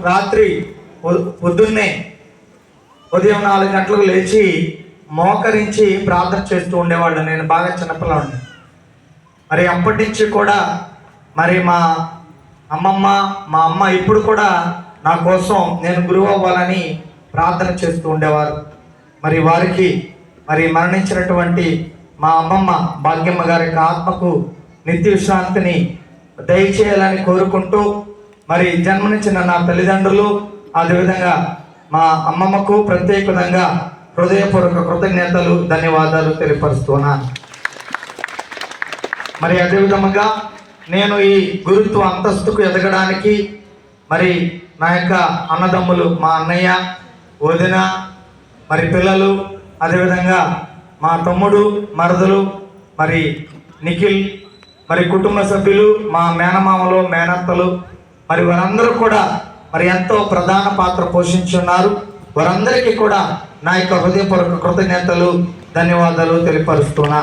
రాత్రి పొద్దున్నే ఉదయం 4 గంటలకు లేచి మోకరించి ప్రార్థన చేస్తూ ఉండేవాళ్ళు. నేను బాగా చిన్నపిల్లవాడిని. మరి అప్పటి నుంచి కూడా మరి మా అమ్మ ఇప్పుడు కూడా నా కోసం నేను గురువు అవ్వాలని ప్రార్థన చేస్తూ ఉండేవారు. మరి వారికి మరి మరణించినటువంటి మా అమ్మమ్మ భాగ్యమ్మ గారి యొక్క ఆత్మకు నిత్య విశ్రాంతిని దయచేయాలని కోరుకుంటూ, మరి జన్మనిచ్చిన నా తల్లిదండ్రులు, అదేవిధంగా మా అమ్మమ్మకు ప్రత్యేకంగా హృదయపూర్వక కృతజ్ఞతలు, ధన్యవాదాలు తెలియపరుస్తున్నాను. మరి అదేవిధంగా నేను ఈ గురుత్వ అంతస్తుకు ఎదగడానికి మరి నా యొక్క అన్నదమ్ములు, మా అన్నయ్య, వదిన, మరి పిల్లలు, అదేవిధంగా మా తమ్ముడు, మరదలు, మరి నిఖిల్, మరి కుటుంబ సభ్యులు, మా మేనమామలు, మేనత్తలు, మరి వారందరూ కూడా మరి ఎంతో ప్రధాన పాత్ర పోషించున్నారు. వారందరికీ కూడా నా యొక్క హృదయపూర్వక కృతజ్ఞతలు, ధన్యవాదాలు తెలియపరుస్తున్నా.